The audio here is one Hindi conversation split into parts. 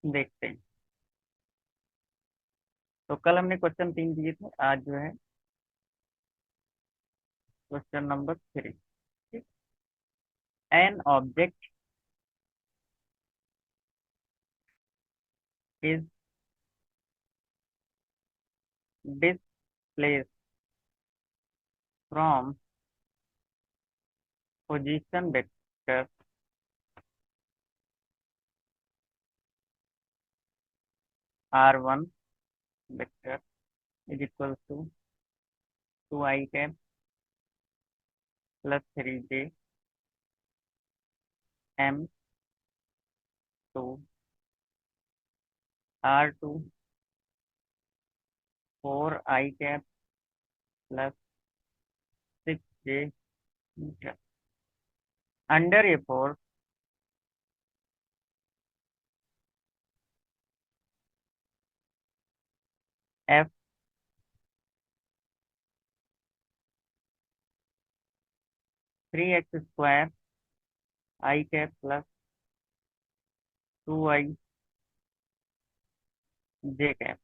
देखते हैं। तो कल हमने क्वेश्चन 3 दिए थे, आज जो है question number 3। An object is displace from position vector r1 vector is equal to 2i cap plus 3j m to r2 4i cap plus 6j metre under a force f 3x square i cap plus 2i j cap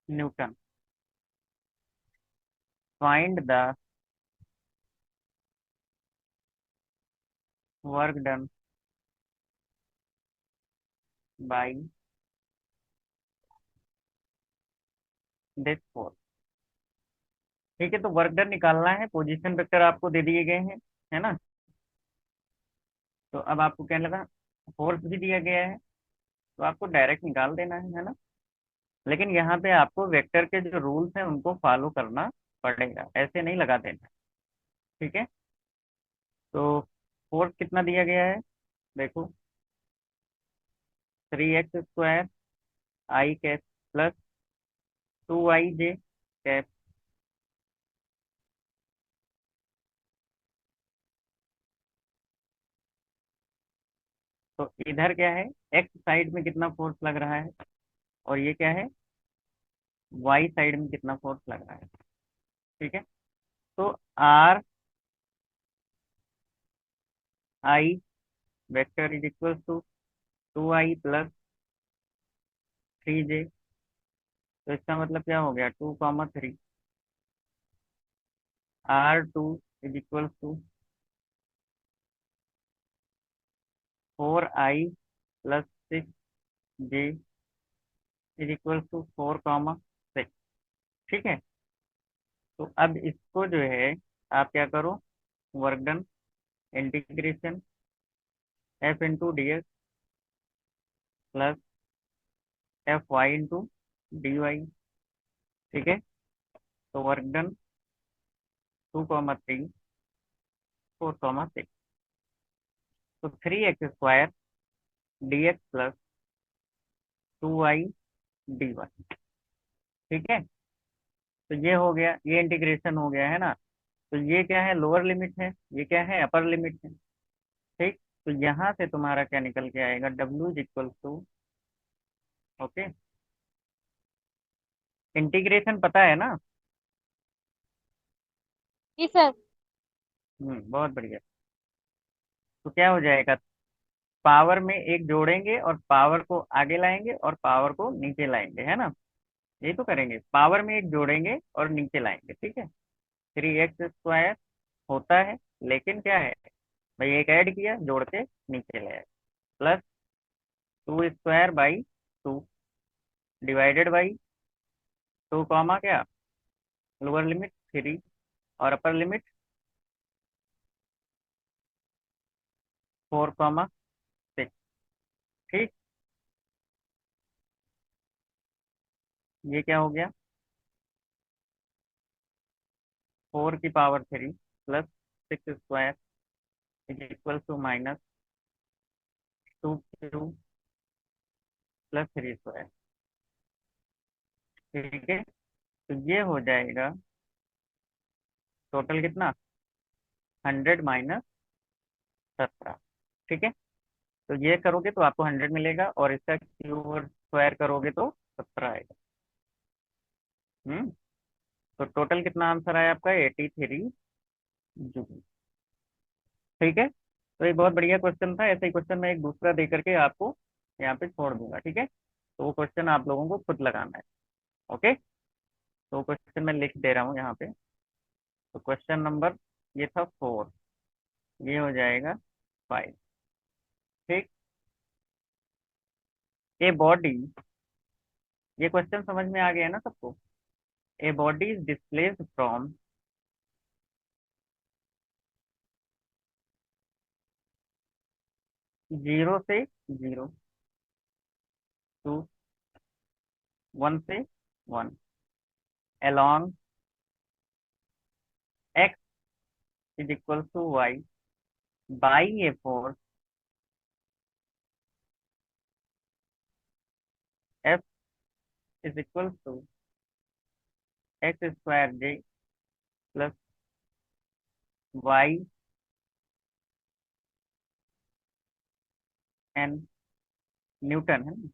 newton. Find the work done by this force. ठीक है, तो वर्क डन निकालना है, पोजीशन वेक्टर आपको दे दिए गए हैं, है ना। तो अब आपको क्या लगा, फोर्स भी दिया गया है, तो आपको डायरेक्ट निकाल देना है ना। लेकिन यहाँ पे आपको वेक्टर के जो रूल्स हैं उनको फॉलो करना पड़ेगा, ऐसे नहीं लगा देना। ठीक है, तो फोर्स कितना दिया गया है, देखो 3x square i cap plus 2i j cap. तो इधर क्या है, एक्स साइड में कितना फोर्स लग रहा है, और ये क्या है, वाई साइड में कितना फोर्स लग रहा है। ठीक है, तो r i vector is equal to 2i plus 3j। तो इसका मतलब क्या हो गया, 2, 3, r2 is equal to 4i plus 6j is equal to 4, 6। ठीक है, तो अब इसको जो है आप क्या करो, work done integration f × dx plus fy × dy। ठीक है, तो वर्क डन 2, 3, 4, 6। तो 3x square dx plus 2i dy। ठीक है, तो ये हो गया, ये इंटीग्रेशन हो गया है ना। तो ये क्या है, लोअर लिमिट है, ये क्या है, अपर लिमिट है। ठीक, तो यहाँ से तुम्हारा क्या निकल के आएगा, w is equal to, okay, integration पता है ना। जी सर। बहुत बढ़िया। तो क्या हो जाएगा, पावर में एक जोड़ेंगे और पावर को आगे लाएंगे और पावर को नीचे लाएंगे, है ना। यही तो करेंगे, पावर में एक जोड़ेंगे और नीचे लाएंगे। ठीक है, 3x स्क्वायर होता है, लेकिन क्या है भाई, एक ऐड किया जोड़ के नीचे ले आए, plus 2 square by 2 divided by 2 comma क्या, लोअर लिमिट 3 और अपर लिमिट 4, 6। ठीक, ये क्या हो गया, 4 की power 3 plus 6 square is equal to minus 2 q plus 3 square. ठीक है, तो ये हो जाएगा टोटल कितना, 100 - 17। ठीक है, तो ये करोगे तो आपको 100 मिलेगा, और इसका क्यूब और स्क्वायर करोगे तो 17 आएगा। हम्म, तो टोटल कितना आंसर आया आपका, 83 जूल। ठीक है, तो ये बहुत बढ़िया क्वेश्चन था। ऐसे ही क्वेश्चन मैं एक दूसरा दे करके आपको यहाँ पे छोड़ दूंगा, ठीक है। तो वो क्वेश्चन आप लोगों को खुद लगाना है। ओके, तो क्वेश्चन मैं लिख दे रहा हूँ यहाँ पे। तो क्वेश्चन नंबर, ये था 4, ये हो जाएगा 5। ठीक। ए बॉडी, ये क्वेश्चन समझ में आ गया ना सबको? A body is displaced from 0 से 0 टू 1 से 1 along x is equal to y by a force F is equal to x square j plus y n Newton है ना,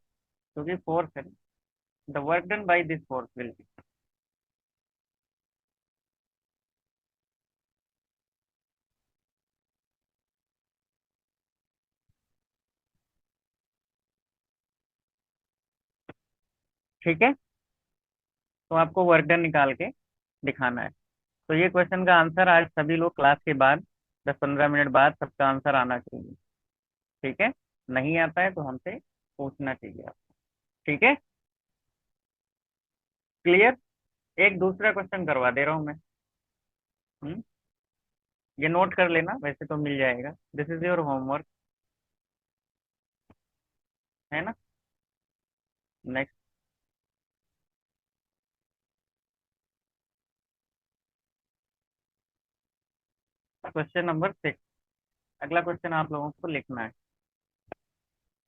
क्योंकि फोर्स है। The work done by this force will be. ठीक है, तो आपको वर्क डन निकाल के दिखाना है। तो ये क्वेश्चन का आंसर आज सभी लोग क्लास के बाद 10-15 मिनट बाद सबका आंसर आना चाहिए। ठीक है, नहीं आता है तो हमसे पूछना चाहिए आप। ठीक है, क्लियर। एक दूसरा क्वेश्चन करवा दे रहा हूँ मैं। हम्म, ये नोट कर लेना, वैसे तो मिल जाएगा। दिस इज योर होमवर्क, है ना। Next, question number 6। अगला क्वेश्चन आप लोगों को लिखना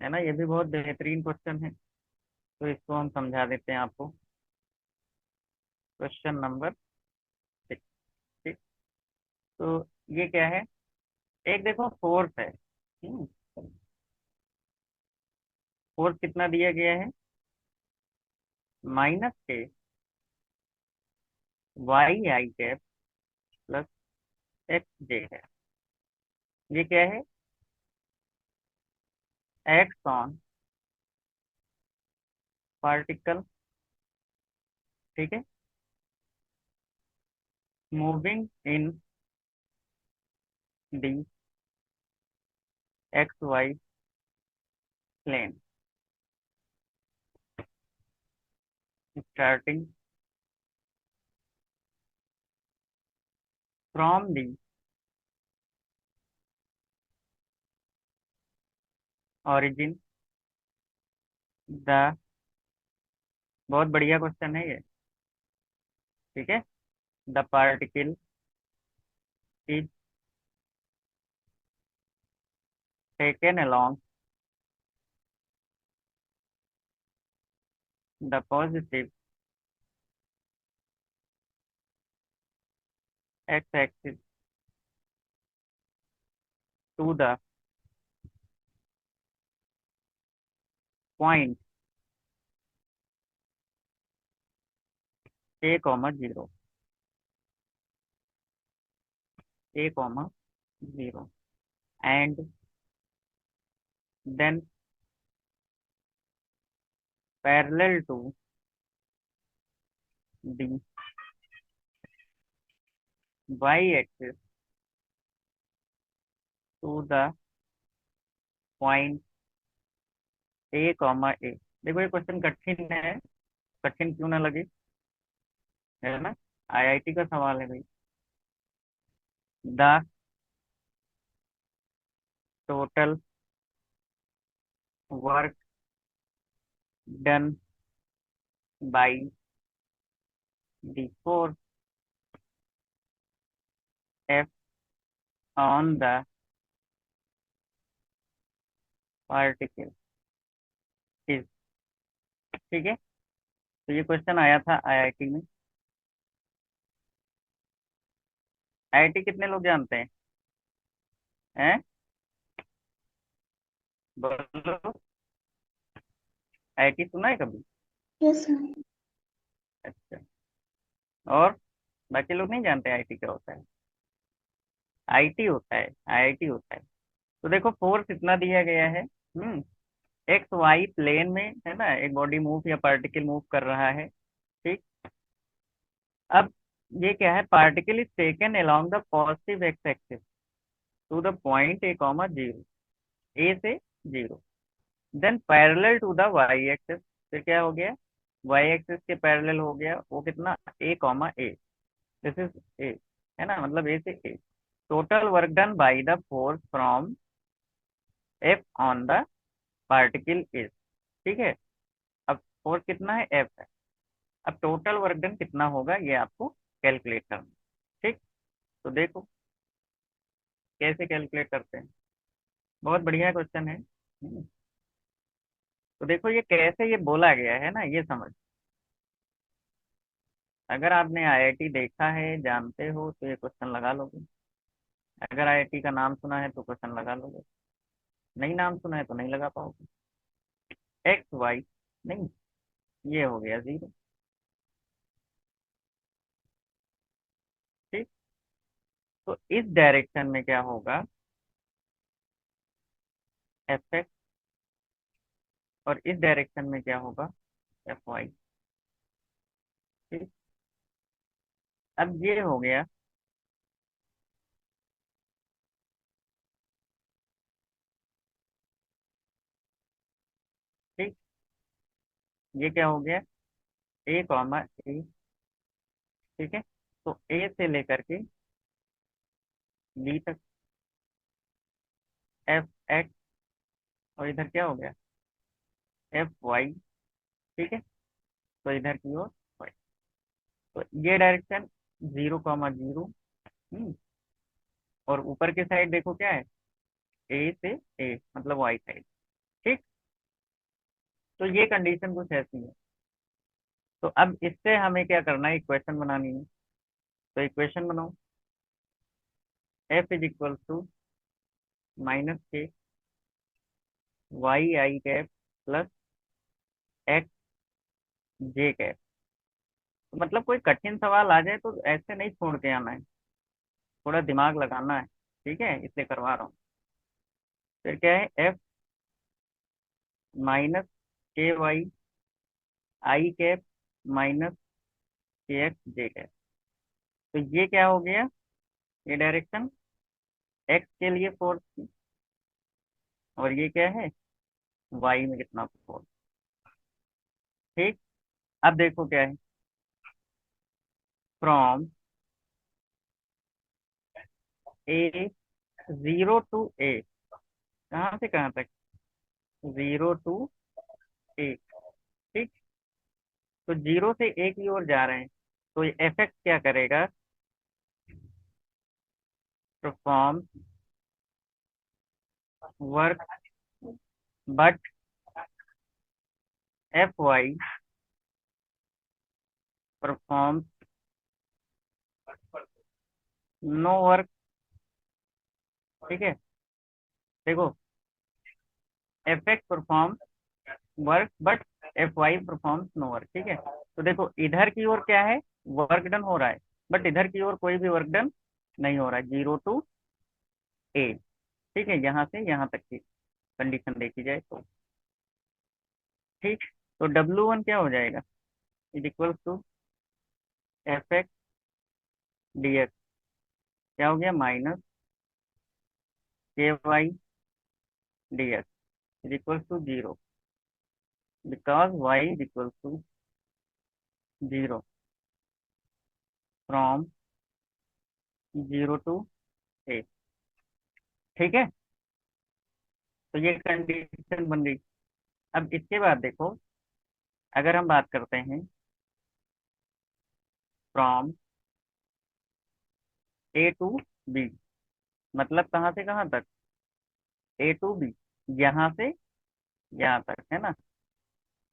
है ना। ये भी बहुत बेहतरीन क्वेश्चन है, तो इसको हम समझा देते हैं आपको। Question number 6। ठीक। तो ये क्या है? एक देखो फोर्स है। फोर्स कितना दिया गया है? -k y i cap plus x j है। ये क्या है? X on particle. ठीक है, moving in the x y plane starting from the origin the, बहुत बढ़िया क्वेश्चन है ये। ठीक है, the particle is taken along the positive x-axis to the point a comma 0, a comma 0, and then parallel to the y-axis to the point a comma a। देखो ये क्वेश्चन कठिन है, कठिन क्यों ना लगे, है ना। आईआईटी का सवाल है भाई। The total work done by the force F on the particle is. ठीक है, तो ये क्वेश्चन आया था आईआईटी में। आईआईटी कितने लोग जानते हैं? हैं, बोलो। आईआईटी सुना है कभी? Yes ma'am. अच्छा, और बाकी लोग नहीं जानते आईआईटी क्या होता है? आईटी होता है, आईआईटी होता है। तो देखो फोर्स इतना दिया गया है। एक्स वाई प्लेन में है ना, एक बॉडी मूव या पार्टिकल मूव कर रहा है। ठीक। अब ये क्या है, particle is taken along the positive x axis to the point a comma zero, a से zero, then parallel to the y axis. फिर क्या हो गया, वाई एक्सिस के पैरेलल हो गया वो कितना, a comma a, this is a, है ना, मतलब ए से a. Total work done by the force from f on the particle is. ठीक है। अब फोर्स कितना है, एफ है। अब टोटल वर्क डन कितना होगा ये आपको कैलकुलेट करना है। ठीक। तो देखो कैसे कैलकुलेट करते हैं, बहुत बढ़िया क्वेश्चन है। तो देखो ये कैसे ये बोला गया है ना, ये समझ। अगर आपने आईआईटी देखा है, जानते हो, तो ये क्वेश्चन लगा लोगे। अगर आईआईटी का नाम सुना है तो क्वेश्चन लगा लोगे, नहीं नाम सुना है तो नहीं लगा पाओगे। एक्स वाई, नहीं, ये हो गया जीरो। ठीक। तो इस डायरेक्शन में क्या होगा, एफ एक्स, और इस डायरेक्शन में क्या होगा, एफ वाई। ठीक। अब ये हो गया। ठीक। ये क्या हो गया, ए कॉमा ए। ठीक है। तो ए से लेकर के बी तक एफ एक्स, और इधर क्या हो गया, एफ वाई। ठीक है। तो इधर की ओर वाई। तो ये डायरेक्शन जीरो कॉमा जीरो। और ऊपर के साइड देखो क्या है, ए से ए, मतलब वाई साइड। ठीक। तो ये कंडीशन कुछ ऐसी है। तो अब इससे हमें क्या करना है, इक्वेशन बनानी है। तो इक्वेशन बनाओ, f is equal to minus k y i cap plus x j cap. तो मतलब कोई कठिन सवाल आ जाए तो ऐसे नहीं छोड़ के आना है, थोड़ा दिमाग लगाना है। ठीक है, इसलिए करवा रहा हूँ। फिर क्या है, F minus k y i cap minus k x j cap. तो ये क्या हो गया, ये डायरेक्शन एक्स के लिए फोर्स थी, और ये क्या है, वाई में कितना फोर्स। ठीक। अब देखो क्या है, फ्रॉम ए, जीरो टू ए, कहाँ से कहाँ तक, जीरो टू ए। ठीक। तो जीरो से ए की ओर जा रहे हैं, तो ये एफ एक्स क्या करेगा, perform work but f y perform no work. ठीक है। देखो, f x perform work but f y performs no work. ठीक है। तो देखो इधर की ओर क्या है, वर्क डन हो रहा है, बट इधर की ओर कोई भी वर्क डन नहीं हो रहा है, जीरो टू ए। ठीक है, यहाँ से यहाँ तक की कंडीशन देखी जाए तो। ठीक। तो W1 क्या हो जाएगा, is equals to f x d x, क्या हो गया, minus k y d x is equals to zero, because y is equals to zero from zero to a. ठीक है। तो ये कंडीशन बन गई। अब इसके बाद देखो, अगर हम बात करते हैं फ्रॉम ए टू बी, मतलब कहाँ से कहाँ तक, ए टू बी, यहाँ से यहाँ तक, है ना,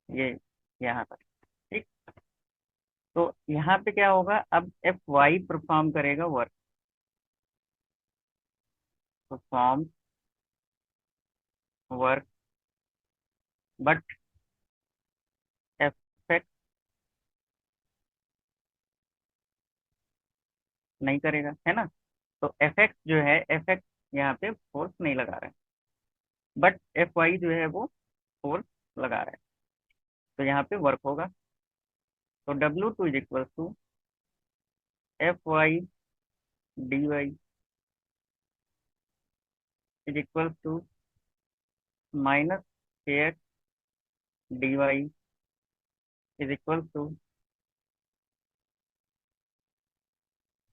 ये यहाँ तक। ठीक। तो यहाँ पे क्या होगा, अब एफ वाई परफॉर्म करेगा work, perform work but F x नहीं करेगा, है ना। तो एफ एक्स जो है, एफ एक्स यहाँ पे फोर्स नहीं लगा रहा है, बट एफ वाई जो है वो फोर्स लगा रहा है। तो यहाँ पे वर्क होगा। तो W2 is equal to f y d y is equal to minus k x d y is equal to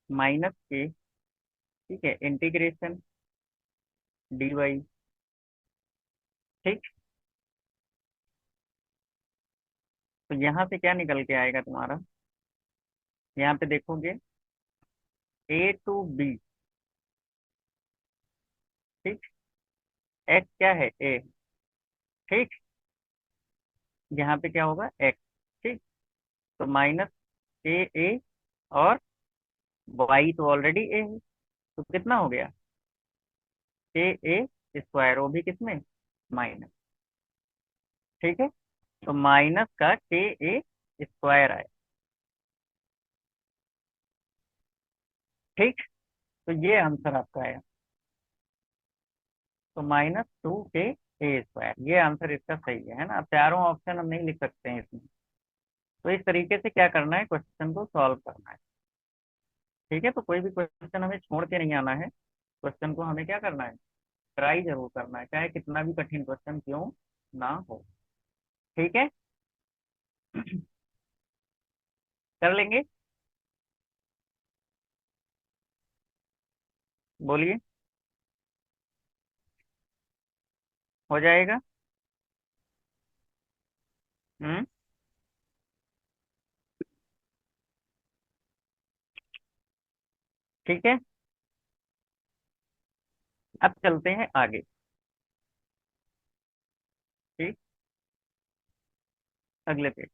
minus k, ठीक है, इंटीग्रेशन डी वाई। ठीक। तो यहाँ से क्या निकल के आएगा तुम्हारा, यहाँ पे देखोगे A to B। ठीक। एक्स क्या है, ए। ठीक। यहाँ पे क्या होगा, एक्स। ठीक। तो माइनस के ए, और वाई तो ऑलरेडी ए है, तो कितना हो गया, के ए स्क्वायर, वो भी किसमें, माइनस। ठीक है। तो माइनस का के ए स्क्वायर आए। ठीक। तो ये आंसर आपका आया। तो -2 के ए स्क्वायर, ये आंसर इसका सही है ना। अब चारों ऑप्शन हम नहीं लिख सकते हैं इसमें। तो इस तरीके से क्या करना है, क्वेश्चन को सॉल्व करना है। ठीक है। तो कोई भी क्वेश्चन हमें छोड़ के नहीं आना है, क्वेश्चन को हमें क्या करना है, ट्राई जरूर करना है, चाहे कितना भी कठिन क्वेश्चन क्यों ना हो। ठीक है। कर लेंगे। बोलिए। हो जाएगा। हम्म। ठीक है। अब चलते हैं आगे। ठीक। अगले पेज।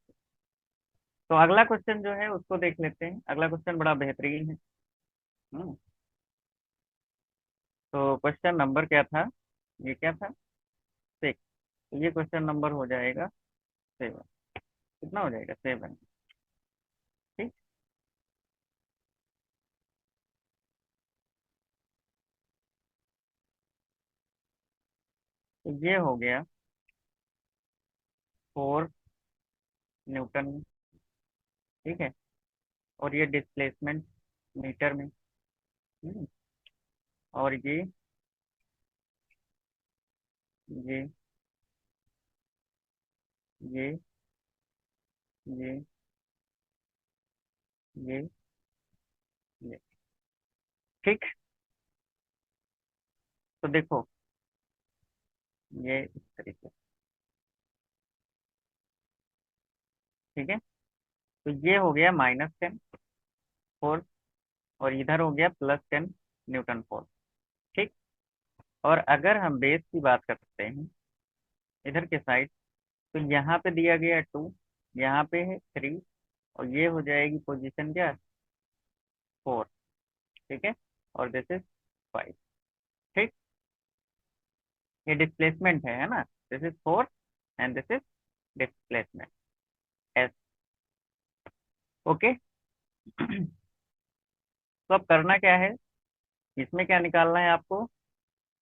तो अगला क्वेश्चन जो है उसको देख लेते हैं। अगला क्वेश्चन बड़ा बेहतरीन है। हम्म। तो क्वेश्चन नंबर क्या था, ये क्या था, 6। तो ये क्वेश्चन नंबर हो जाएगा 7। कितना हो जाएगा, 7। ठीक। तो ये हो गया 4 न्यूटन। ठीक है। और ये डिस्प्लेसमेंट मीटर में। हम्म। और ये ये ये ये ये। ठीक। तो देखो, ये इस तरीके। ठीक है। तो ये हो गया -10 फोर्स, और इधर हो गया +10 न्यूटन फोर्स। ठीक। और अगर हम बेस की बात करते हैं इधर के साइड, तो यहाँ पे दिया गया 2, यहाँ पे है 3, और ये हो जाएगी पोजीशन क्या, 4। ठीक है। और दिस इज 5। ठीक। ये डिस्प्लेसमेंट है ना। This is 4 and this is displacement, S. Okay. तो अब करना क्या है, इसमें क्या निकालना है आपको,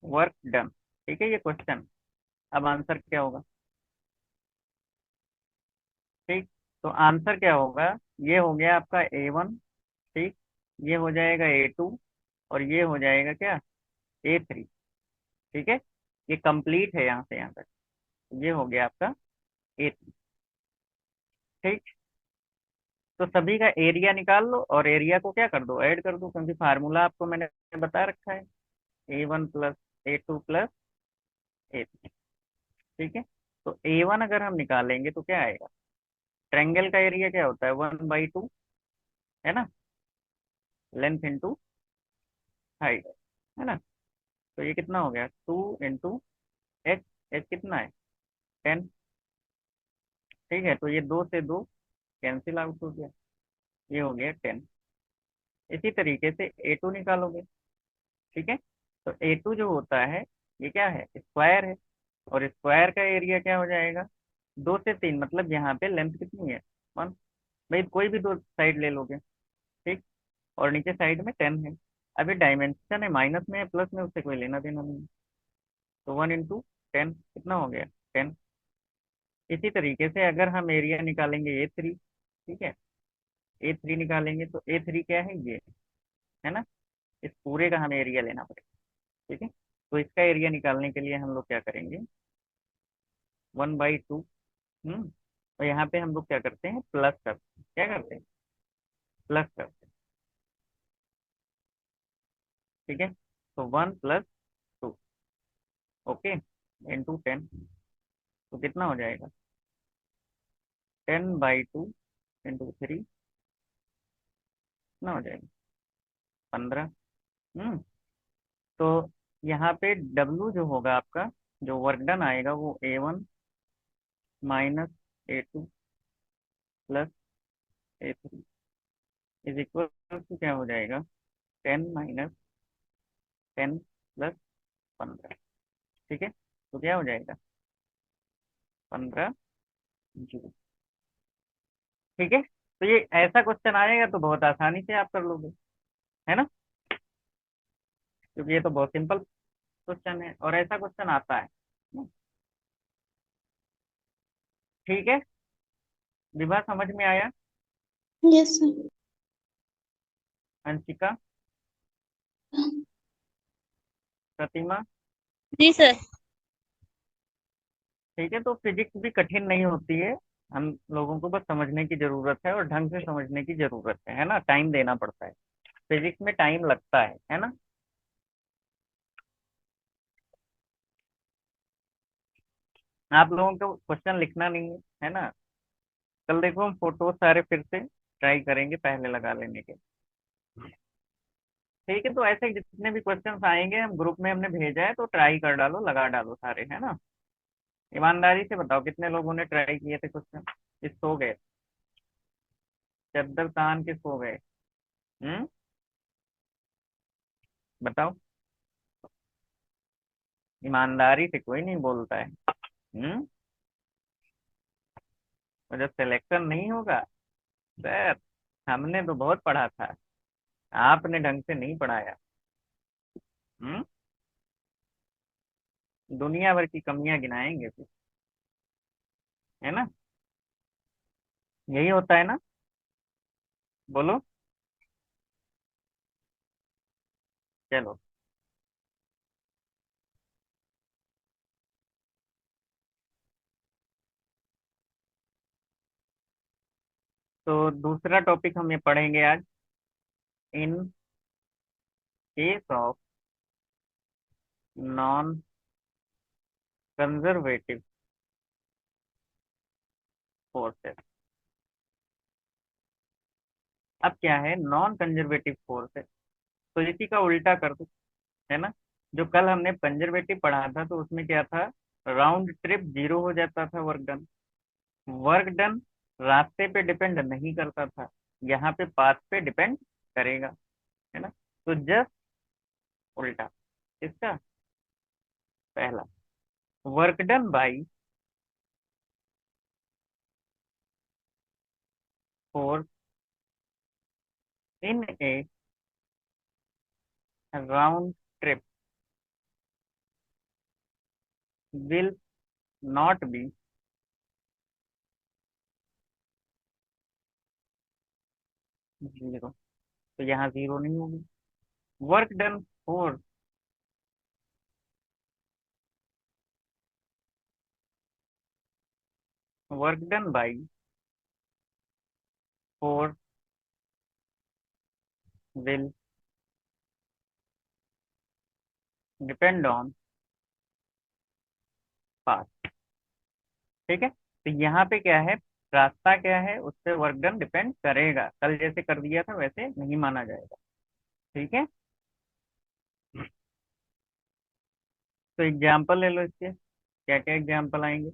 वर्क डन। ठीक है, ये क्वेश्चन। अब आंसर क्या होगा। ठीक। तो आंसर क्या होगा, ये हो गया आपका A1। ठीक। ये हो जाएगा A2, और ये हो जाएगा क्या, A3। ठीक है। ये कंप्लीट है यहाँ से यहाँ तक। ये हो गया आपका A3। ठीक। तो सभी का एरिया निकाल लो, और एरिया को क्या कर दो, ऐड कर दो, क्योंकि फार्मूला आपको मैंने बता रखा है, A1 + A2 + A3। ठीक है। तो A1 अगर हम निकालेंगे तो क्या आएगा, ट्रायंगल का एरिया क्या होता है, 1/2, है ना, लेंथ इंटू हाइट, है ना। तो ये कितना हो गया, 2 × एच। कितना है, 10। ठीक है। तो ये 2 से 2 कैंसिल आउट हो गया, ये हो गया 10। इसी तरीके से A2 निकालोगे। ठीक है। तो A2 जो होता है, ये क्या है, स्क्वायर है, और स्क्वायर का एरिया क्या हो जाएगा, 2 से 3, मतलब यहाँ पे लेंथ कितनी है, 1। भाई कोई भी दो साइड ले लोगे। ठीक। और नीचे साइड में 10 है। अभी डायमेंशन है, माइनस में है प्लस में, उससे कोई लेना देना नहीं। तो 1 × 10 कितना हो गया? 10। इसी तरीके से अगर हम एरिया निकालेंगे A3, ठीक है, A3 निकालेंगे तो A3 क्या है? ये है ना, इस पूरे का हमें एरिया लेना पड़ेगा। ठीक है, तो इसका एरिया निकालने के लिए हम लोग क्या करेंगे? 1/2। और यहाँ पे हम लोग क्या करते हैं? प्लस करते हैं। क्या करते हैं? प्लस करते हैं। ठीक है, तो 1 + 2, ओके, × 10। तो कितना हो जाएगा? 10/2 × 3 कितना हो जाएगा? 15। हम्म तो यहाँ पे W जो होगा आपका, जो वर्क डन आएगा, वो A1 - A2 + A3 is equal to क्या हो जाएगा? 10 - 10 + 15। ठीक है, तो क्या हो जाएगा? 15 जूल। ठीक है, तो ये ऐसा क्वेश्चन आएगा तो बहुत आसानी से आप कर लोगे, है ना, क्योंकि ये तो बहुत सिंपल क्वेश्चन है और ऐसा क्वेश्चन आता है। ठीक है, विभा समझ में आया? Yes sir. अंशिका, प्रतिमा। जी सर। ठीक है, तो फिजिक्स भी कठिन नहीं होती है, हम लोगों को बस समझने की जरूरत है और ढंग से समझने की जरूरत है ना, टाइम देना पड़ता है। फिजिक्स में टाइम लगता है ना। आप लोगों को क्वेश्चन लिखना नहीं है ना। कल देखो हम फोटो सारे फिर से ट्राई करेंगे पहले लगा लेने के। ठीक है, तो ऐसे जितने भी क्वेश्चंस आएंगे हम ग्रुप में हमने भेजा है, तो ट्राई कर डालो, लगा डालो सारे, है ना। ईमानदारी से बताओ कितने लोगों ने ट्राई किए थे क्वेश्चन, किस सो गए? चद्दर तान के सो गए? हम्म बताओ। ईमानदारी से कोई नहीं बोलता है। हम्म और जब सिलेक्शन नहीं होगा सर, हमने तो बहुत पढ़ा था, आपने ढंग से नहीं पढ़ाया। हम्म दुनिया भर की कमियां गिनाएंगे फिर, है ना, यही होता है ना। बोलो। चलो, तो दूसरा टॉपिक हम ये पढ़ेंगे आज, in case of non conservative forces. अब क्या है नॉन कंजर्वेटिव फोर्स है, तो इसी का उल्टा कर दो, है ना। जो कल हमने कंजर्वेटिव पढ़ा था तो उसमें क्या था? राउंड ट्रिप 0 हो जाता था वर्क डन। वर्क डन रास्ते पे डिपेंड नहीं करता था, यहाँ पे पाथ पे डिपेंड करेगा, है ना। तो जस्ट उल्टा इसका, पहला, work done by force in a round trip will not be zero. तो यहाँ जीरो नहीं होगी। Work done force work done by force will depend on path. ठीक है, तो यहाँ पे क्या है? रास्ता क्या है, उस पर वर्क डन डिपेंड करेगा, कल जैसे कर दिया था वैसे नहीं माना जाएगा। ठीक है, तो एग्जाम्पल ले लो इसके, क्या क्या एग्जाम्पल आएंगे?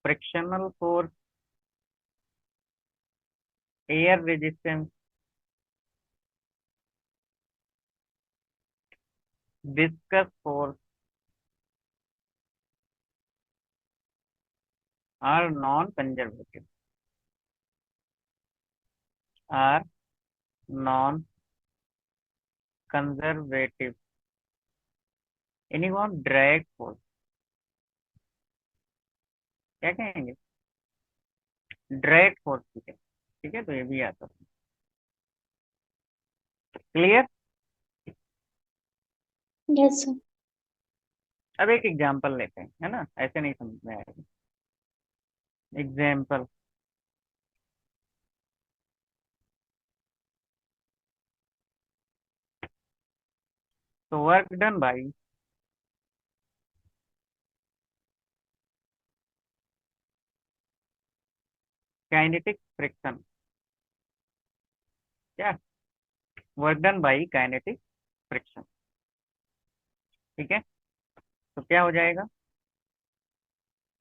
Frictional force, air resistance, viscous force are non conservative, are non conservative, इन्हीं को हम ड्रैग फोर्स क्या कहेंगे, ड्रैग फोर्स, ठीक है, ठीक है, तो ये भी आता है। क्लियर। Yes, sir. अब एक एग्जांपल लेते हैं, है ना, ऐसे नहीं समझ में आएगा। एग्जाम्पल, तो work done by kinetic friction, क्या, work done by kinetic friction, ठीक है। तो क्या हो जाएगा,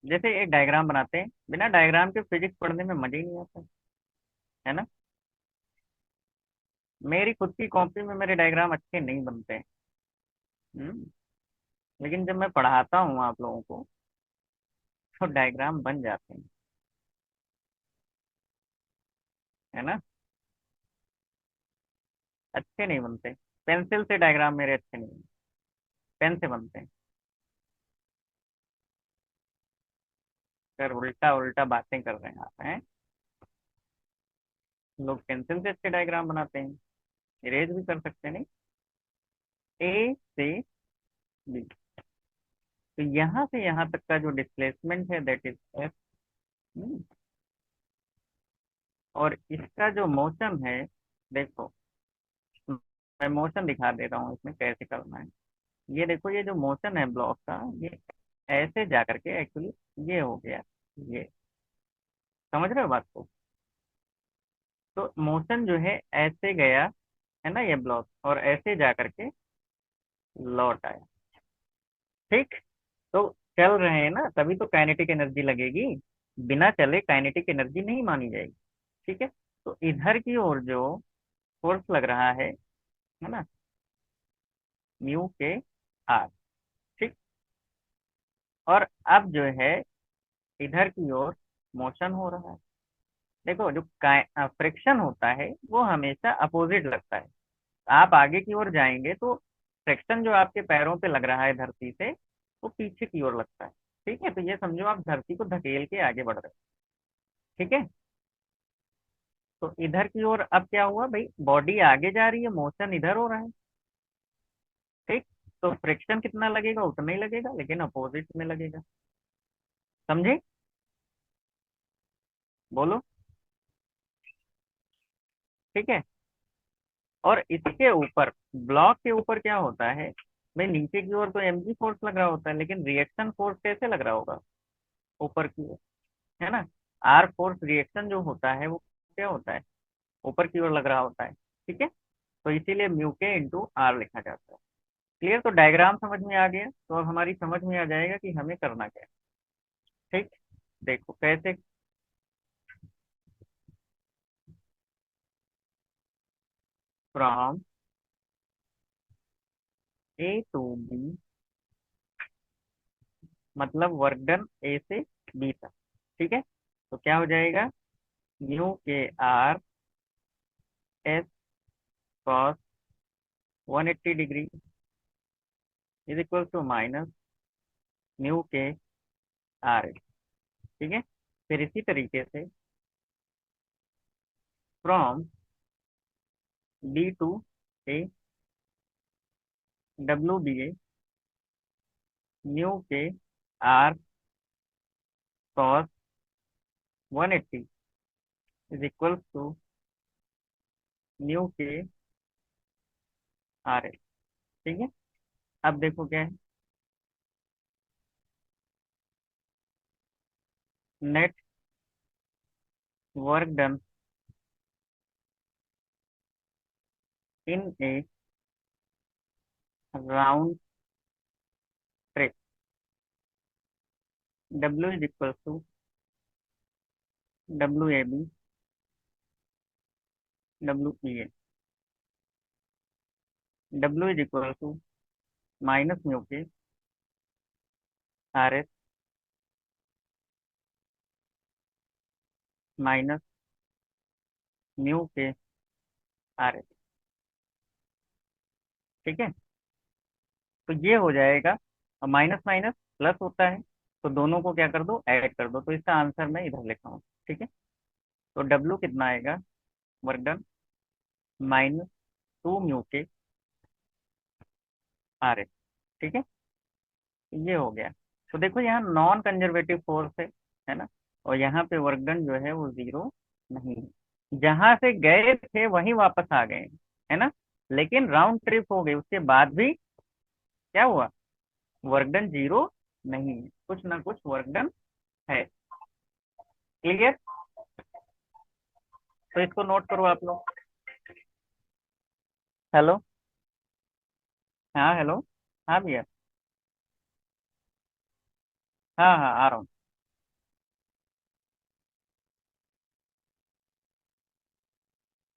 जैसे एक डायग्राम बनाते हैं, बिना डायग्राम के फिजिक्स पढ़ने में मजा ही नहीं आता, है ना। मेरी खुद की कॉपी में मेरे डायग्राम अच्छे नहीं बनते हैं। हम्म, लेकिन जब मैं पढ़ाता हूँ आप लोगों को तो डायग्राम बन जाते हैं, है ना। अच्छे नहीं बनते, पेंसिल से डायग्राम मेरे अच्छे नहीं बनते, पेन से बनते हैं। सर उल्टा उल्टा बातें कर रहे हैं आप, हैं। लोग पेंसिल से अच्छे डायग्राम बनाते हैं, इरेज भी कर सकते हैं, नहीं। ए से बी, तो यहाँ से यहाँ तक का जो डिस्प्लेसमेंट है दैट इज एफ। और इसका जो मोशन है, देखो मैं मोशन दिखा दे रहा हूँ इसमें कैसे करना है। ये देखो, ये जो मोशन है ब्लॉक का, ये ऐसे जा करके एक्चुअली ये हो गया, ये समझ रहे हो बात को। तो मोशन जो है ऐसे गया, है ना, ये ब्लॉक, और ऐसे जा करके लौट आया, ठीक। तो चल रहे हैं ना, तभी तो काइनेटिक एनर्जी लगेगी, बिना चले काइनेटिक एनर्जी नहीं मानी जाएगी, ठीक है। तो इधर की ओर जो फोर्स लग रहा है ना, म्यू के आर, ठीक। और अब जो है इधर की ओर मोशन हो रहा है। देखो जो फ्रिक्शन होता है वो हमेशा अपोजिट लगता है। आप आगे की ओर जाएंगे तो फ्रिक्शन जो आपके पैरों पे लग रहा है धरती से, वो पीछे की ओर लगता है, ठीक है। तो ये समझो आप धरती को धकेल के आगे बढ़ रहे हो, ठीक है। तो इधर की ओर अब क्या हुआ भाई, बॉडी आगे जा रही है, मोशन इधर हो रहा है, ठीक। तो फ्रिक्शन कितना लगेगा, उतना ही लगेगा, लेकिन अपोजिट में लगेगा, समझे, बोलो, ठीक है। और इसके ऊपर, ब्लॉक के ऊपर क्या होता है भाई, नीचे की ओर तो mg फोर्स लग रहा होता है, लेकिन रिएक्शन फोर्स कैसे लग रहा होगा, ऊपर की ओर, है ना। आर फोर्स रिएक्शन जो होता है वो क्या होता है, ऊपर की ओर लग रहा होता है, ठीक है। तो इसीलिए म्यू के इंटू आर लिखा जाता है। क्लियर। तो डायग्राम समझ में आ गया, तो अब हमारी समझ में आ जाएगा कि हमें करना क्या है, ठीक। देखो कैसे, फ्रॉम ए टू बी, मतलब वर्क डन ए से बी तक, ठीक है। तो क्या हो जाएगा, mu K R S cos 180 degree is equal to minus mu K R S, ठीक है। फिर इसी तरीके से from B to A, W B A, mu K R cos 180 is equal to mu K R S, ठीक है। अब देखो क्या है, net work done in a round trip, W is equal to W A B, W E A, W is equal to minus mu K R S minus mu K R H. ठीक है, तो ये हो जाएगा। और माइनस माइनस प्लस होता है, तो दोनों को क्या कर दो, ऐड कर दो, तो इसका आंसर मैं इधर लिखा हूँ। ठीक है, तो डब्ल्यू कितना आएगा, work done, -2 mu K R H. ठीक है, ये हो गया। तो देखो यहाँ नॉन कंजर्वेटिव फोर्स है ना, और यहाँ पे वर्क डन जो है वो जीरो नहीं है। जहां से गए थे वहीं वापस आ गए, है ना, लेकिन राउंड ट्रिप हो गई उसके बाद भी क्या हुआ, वर्क डन जीरो नहीं है, कुछ ना कुछ वर्क डन है। क्लियर, तो इसको नोट करो आप लोग। हेलो, हाँ हेलो, हाँ भैया, हाँ हाँ आ रहा हूँ।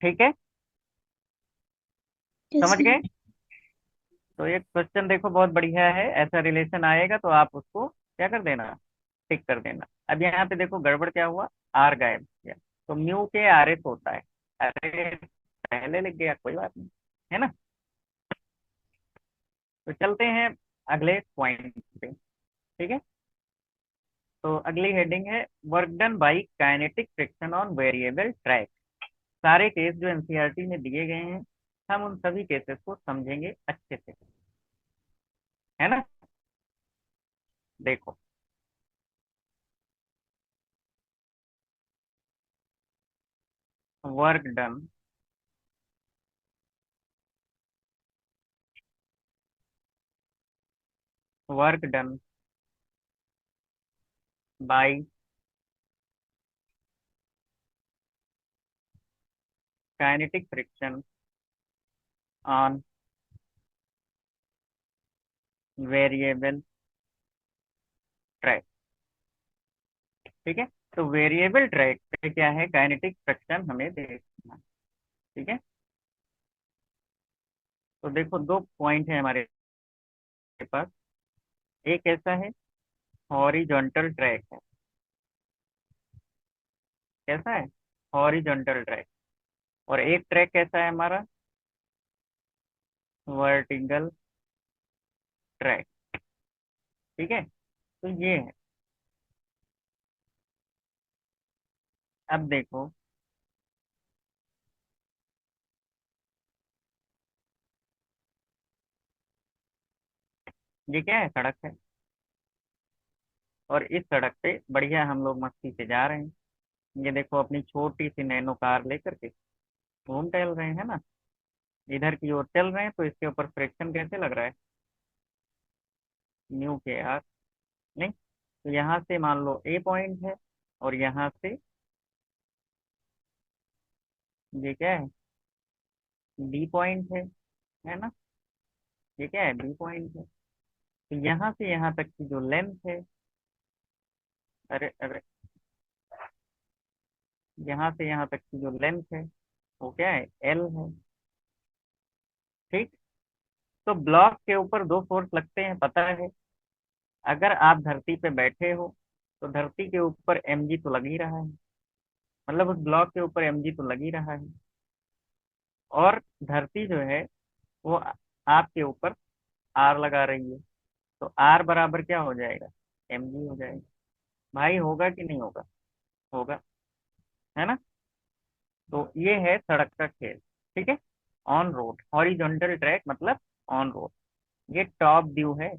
ठीक है, Yes, समझ sir. गए। तो ये क्वेश्चन देखो बहुत बढ़िया है, ऐसा रिलेशन आएगा तो आप उसको क्या कर देना, टिक कर देना। अब यहाँ पे देखो गड़बड़ क्या हुआ, आर गायब किया, तो म्यू के आर एस होता है। अरे पहले लिख गया, कोई बात नहीं, है ना। तो चलते हैं अगले पॉइंट पे। ठीक है, तो अगली हेडिंग है work done by kinetic friction on variable track. सारे केस जो एनसीईआरटी में दिए गए हैं, हम उन सभी केसेस को समझेंगे अच्छे से, है ना। देखो, work done work done by kinetic friction on variable track. ठीक है, तो वेरिएबल ट्रैक पे क्या है, काइनेटिक फ्रिक्शन हमें देखना। ठीक है, तो देखो दो पॉइंट है हमारे पास। एक ऐसा है, हॉरिजॉन्टल ट्रैक है। कैसा है, हॉरिजॉन्टल ट्रैक। और एक ट्रैक कैसा है हमारा, वर्टिकल ट्रैक। ठीक है, तो ये है। अब देखो, ये क्या है, सड़क है, और इस सड़क पे बढ़िया हम लोग मस्ती से जा रहे हैं। ये देखो अपनी छोटी सी नैनो कार लेकर के घूम टहल रहे हैं ना, इधर की ओर चल रहे हैं, तो इसके ऊपर फ्रिक्शन कैसे लग रहा है, न्यू के आर। नहीं, तो यहाँ से मान लो ए पॉइंट है, और यहाँ से ये क्या है, बी पॉइंट है ना, ये क्या है, बी पॉइंट है। तो यहाँ से यहाँ तक की जो लेंथ है, अरे अरे, यहाँ से यहाँ तक की जो लेंथ है वो क्या है, एल है। ठीक, तो ब्लॉक के ऊपर दो फोर्स लगते हैं पता है। अगर आप धरती पे बैठे हो तो धरती के ऊपर एम जी तो लग ही रहा है, मतलब उस ब्लॉक के ऊपर एम जी तो लग ही रहा है। और धरती जो है वो आपके ऊपर आर लगा रही है, तो आर बराबर क्या हो जाएगा, एम जी हो जाएगा। भाई होगा कि नहीं होगा, होगा, है ना। तो ये है सड़क का खेल। ठीक है, ऑन रोड, हॉरिजॉन्टल ट्रैक मतलब ऑन रोड। ये टॉप व्यू है,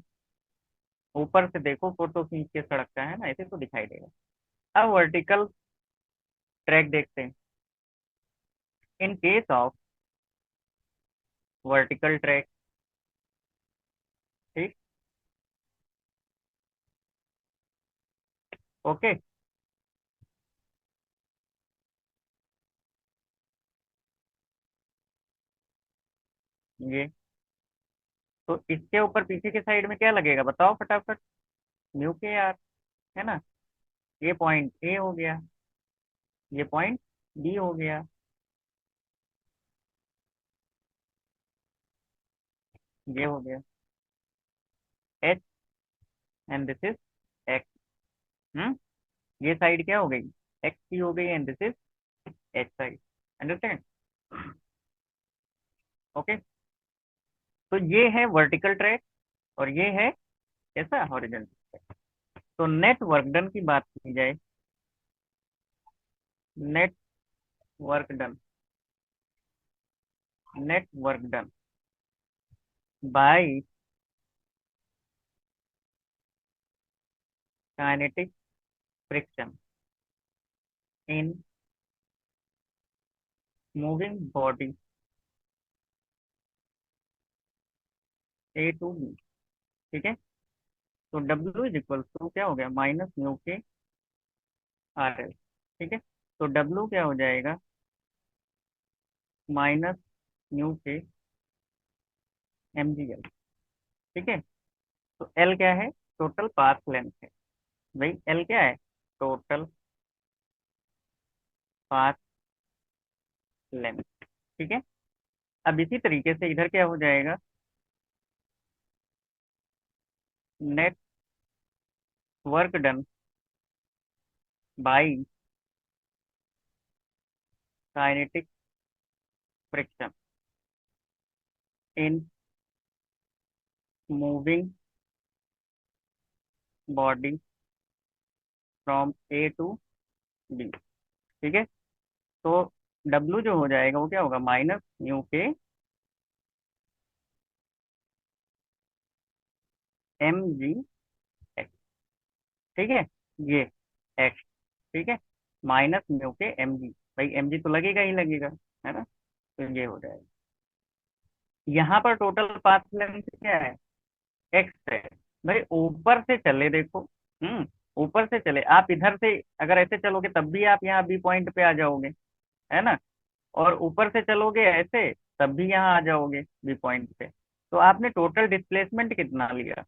ऊपर से देखो फोटो खींच के सड़क का, है ना, ऐसे तो दिखाई देगा। अब वर्टिकल ट्रैक देखते हैं। In case of vertical track, ठीक, ओके, ये तो इसके ऊपर पीछे के साइड में क्या लगेगा बताओ फटाफट, न्यू के आर, है ना। ये पॉइंट ए हो गया, ये पॉइंट बी हो गया, ये हो गया h, and this is x. Hmm, ये साइड क्या हो गई, एक्स की हो गई, and this is h side. Understand. Okay. तो ये है वर्टिकल ट्रैक और ये है कैसा, हॉरिजॉन्टल। तो नेट वर्क डन की बात की जाए, net work done, net work done by kinetic friction in moving body A to B. ठीक है। तो डब्ल्यू इज इक्वल टू क्या हो गया, minus mu K R L. ठीक है। तो डब्ल्यू क्या हो जाएगा, माइनस म्यू के एम जी एल। ठीक है। तो एल क्या है, टोटल पाथ लेंथ है। भाई एल क्या है, टोटल पाथ लेंथ। ठीक है। अब इसी तरीके से इधर क्या हो जाएगा, net work done by kinetic friction in moving body from A to B. ठीक है। तो डब्ल्यू जो हो जाएगा वो क्या होगा, माइनस म्यू के एम जी एक्स। ठीक है। ये एक्स। ठीक है। माइनस म्यू के एम जी, भाई एम जी तो लगेगा ही लगेगा, है ना। तो ये हो जाएगा। यहाँ पर टोटल पाथ लेंथ क्या है, एक्स है। भाई ऊपर से चले देखो, ऊपर से चले आप, इधर से अगर ऐसे चलोगे तब भी आप यहाँ बी पॉइंट पे आ जाओगे, है ना। और ऊपर से चलोगे ऐसे तब भी यहाँ आ जाओगे बी पॉइंट पे। तो आपने टोटल डिस्प्लेसमेंट कितना लिया,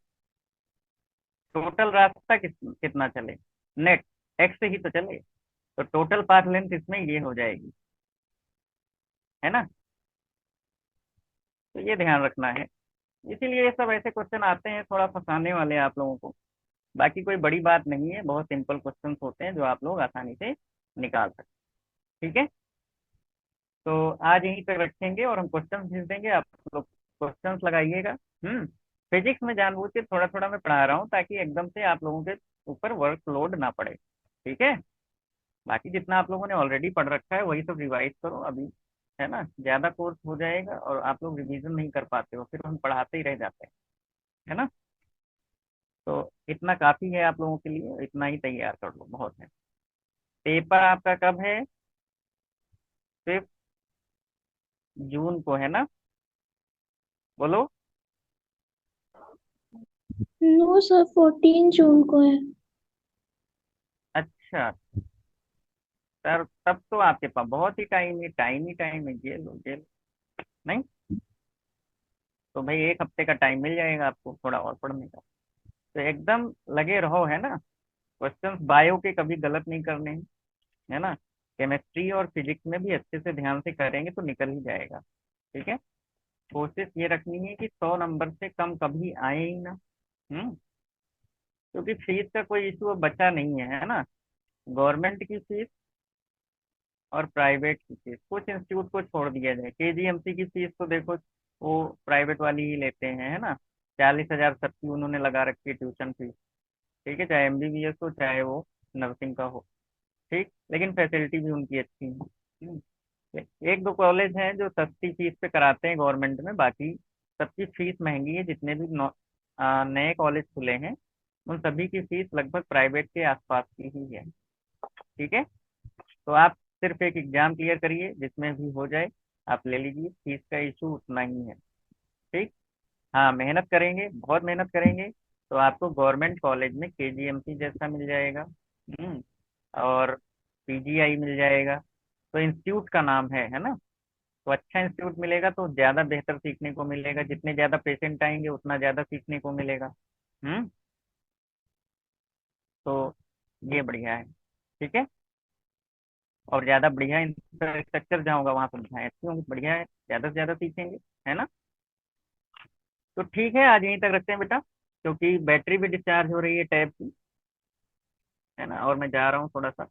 टोटल रास्ता कितना चले, नेट एक्स से ही तो चले। तो टोटल पाथ लेंथ इसमें ये हो जाएगी, है ना। तो ये ध्यान रखना है। इसीलिए ये सब ऐसे क्वेश्चन आते हैं थोड़ा फंसाने वाले आप लोगों को। बाकी कोई बड़ी बात नहीं है, बहुत सिंपल क्वेश्चंस होते हैं जो आप लोग आसानी से निकाल सकते हैं। ठीक है। तो आज यहीं तक रखेंगे और हम क्वेश्चंस भेज देंगे, आप लोग क्वेश्चंस लगाइएगा। फिजिक्स में जानबूझ के थोड़ा थोड़ा मैं पढ़ा रहा हूँ ताकि एकदम से आप लोगों के ऊपर वर्कलोड ना पड़े। ठीक है। बाकी जितना आप लोगों ने ऑलरेडी पढ़ रखा है वही सब रिवाइज करो अभी, है ना। ज्यादा कोर्स हो जाएगा और आप लोग रिवीजन नहीं कर पाते हो, फिर हम पढ़ाते ही रह जाते हैं, है ना। तो इतना काफी है आप लोगों के लिए, इतना ही तैयार कर लो, बहुत है। पेपर आपका कब है, 5 जून को, है ना। बोलो। नो सर, 14 जून को है। अच्छा सर, तब तो आपके पास बहुत ही टाइम है, टाइम ही टाइम है, ये लो ये लो। नहीं, तो भाई 1 हफ्ते का टाइम मिल जाएगा आपको थोड़ा और पढ़ने का। तो एकदम लगे रहो, है ना। क्वेश्चंस बायो के कभी गलत नहीं करने हैं, है ना। केमिस्ट्री और फिजिक्स में भी अच्छे से ध्यान से करेंगे तो निकल ही जाएगा। ठीक है। कोशिश ये रखनी है कि 100 नंबर से कम कभी आए ही ना। हम्म क्योंकि फीस का कोई इशू अब बचा नहीं है ना। गवर्नमेंट की फीस और प्राइवेट की फीस, कुछ इंस्टीट्यूट को छोड़ दिया जाए, केजीएमसी की फीस तो देखो वो प्राइवेट वाली ही लेते हैं, है ना। 40,000 सबकी उन्होंने लगा रखी है ट्यूशन फीस। ठीक है, चाहे एमबीबीएस हो चाहे वो नर्सिंग का हो। ठीक, लेकिन फैसिलिटी भी उनकी अच्छी है। एक दो कॉलेज हैं जो सस्ती फीस पे कराते हैं गवर्नमेंट में, बाकी सबकी फीस महंगी है। जितने भी नए कॉलेज खुले हैं उन सभी की फीस लगभग प्राइवेट के आसपास की ही है। ठीक है। तो आप सिर्फ एक एग्जाम क्लियर करिए जिसमें भी हो जाए, आप ले लीजिए, फीस का इशू उतना ही है। ठीक। हाँ मेहनत करेंगे, बहुत मेहनत करेंगे तो आपको गवर्नमेंट कॉलेज में केजीएमसी जैसा मिल जाएगा। और पीजीआई मिल जाएगा। तो इंस्टीट्यूट का नाम है ना। तो अच्छा इंस्टीट्यूट मिलेगा तो ज़्यादा बेहतर सीखने को मिलेगा, जितने ज़्यादा पेशेंट आएंगे उतना ज़्यादा सीखने को मिलेगा। हम्म तो ये बढ़िया है। ठीक है। और ज़्यादा बढ़िया इंफ्रास्ट्रक्चर जहाँ होगा वहाँ सुविधाएं अच्छी होंगी, बढ़िया है, ज़्यादा से ज़्यादा सीखेंगे, है ना। तो ठीक है, आज यहीं तक रखते हैं बेटा, क्योंकि बैटरी भी डिस्चार्ज हो रही है टैब की, है ना। और मैं जा रहा हूँ थोड़ा सा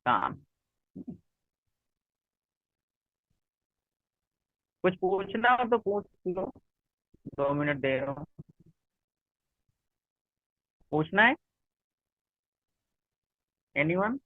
काम। कुछ पूछना हो तो पूछ लो, 2 मिनट दे रहा हूँ। पूछना है? एनीवन?